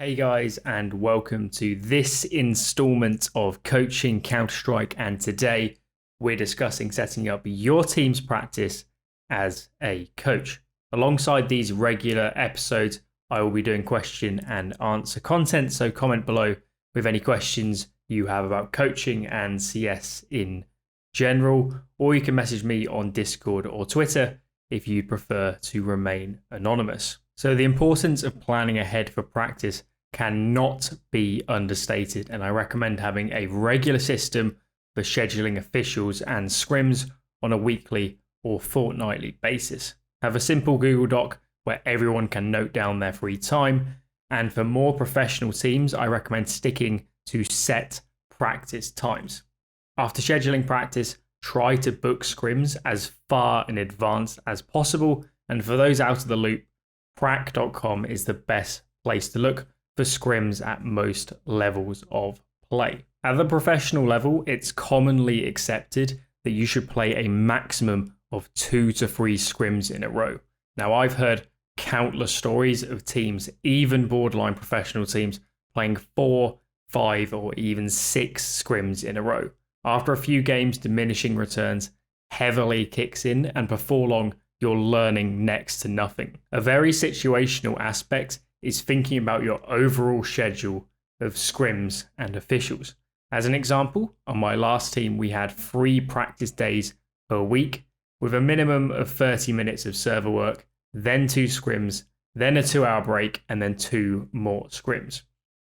Hey guys, and welcome to this installment of Coaching Counter-Strike. And today we're discussing setting up your team's practice as a coach. Alongside these regular episodes, I will be doing question and answer content. So comment below with any questions you have about coaching and CS in general, or you can message me on Discord or Twitter if you prefer to remain anonymous. So the importance of planning ahead for practice cannot be understated, and I recommend having a regular system for scheduling officials and scrims on a weekly or fortnightly basis. Have a simple Google Doc where everyone can note down their free time, and for more professional teams, I recommend sticking to set practice times. After scheduling practice, try to book scrims as far in advance as possible, and for those out of the loop, prac.com is the best place to look for scrims at most levels of play. At the professional level, it's commonly accepted that you should play a maximum of 2 to 3 scrims in a row. Now, I've heard countless stories of teams, even borderline professional teams, playing 4, 5, or even 6 scrims in a row. After a few games, diminishing returns heavily kicks in, and before long, you're learning next to nothing. A very situational aspect is thinking about your overall schedule of scrims and officials. As an example, on my last team, we had 3 practice days per week with a minimum of 30 minutes of server work, then 2 scrims, then a 2-hour break, and then 2 more scrims.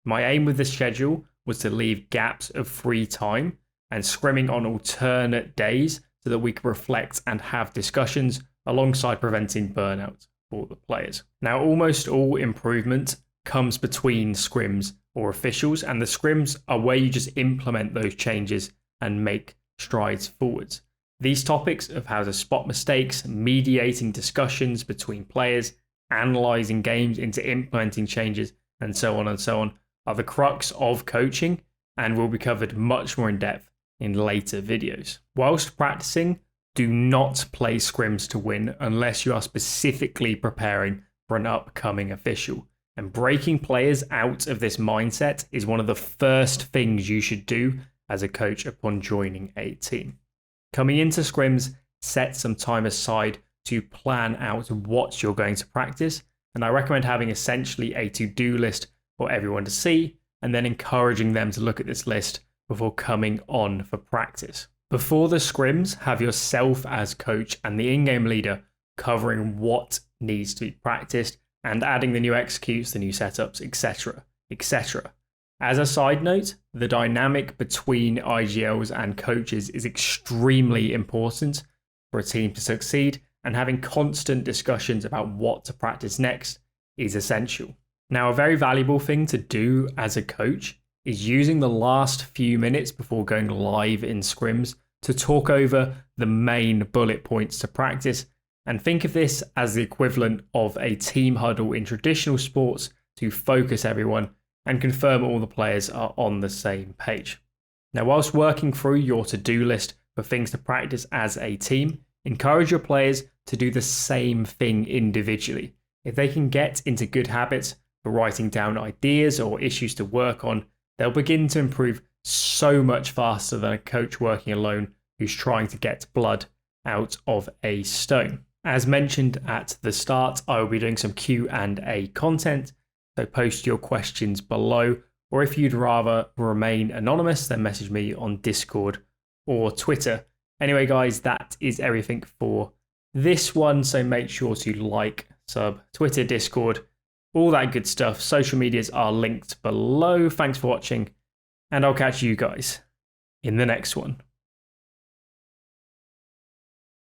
My aim with this schedule was to leave gaps of free time and scrimming on alternate days so that we could reflect and have discussions alongside preventing burnout for the players. Now, almost all improvement comes between scrims or officials, and the scrims are where you just implement those changes and make strides forwards. These topics of how to spot mistakes, mediating discussions between players, analyzing games into implementing changes, and so on are the crux of coaching and will be covered much more in depth in later videos. Whilst practicing, do not play scrims to win unless you are specifically preparing for an upcoming official. And breaking players out of this mindset is one of the first things you should do as a coach upon joining a team. Coming into scrims, set some time aside to plan out what you're going to practice. And I recommend having essentially a to-do list for everyone to see, and then encouraging them to look at this list before coming on for practice. Before the scrims, have yourself as coach and the in-game leader covering what needs to be practiced and adding the new executes, the new setups, etc., etc. As a side note, the dynamic between IGLs and coaches is extremely important for a team to succeed, and having constant discussions about what to practice next is essential. Now, a very valuable thing to do as a coach is using the last few minutes before going live in scrims to talk over the main bullet points to practice, and think of this as the equivalent of a team huddle in traditional sports to focus everyone and confirm all the players are on the same page. Now, whilst working through your to-do list for things to practice as a team, encourage your players to do the same thing individually. If they can get into good habits for writing down ideas or issues to work on, they'll begin to improve so much faster than a coach working alone who's trying to get blood out of a stone. As mentioned at the start, I will be doing some Q&A content, so post your questions below, or if you'd rather remain anonymous, then message me on Discord or Twitter. Anyway, guys, that is everything for this one, so make sure to like, sub, Twitter, Discord, all that good stuff. Social medias are linked below. Thanks for watching, and I'll catch you guys in the next one.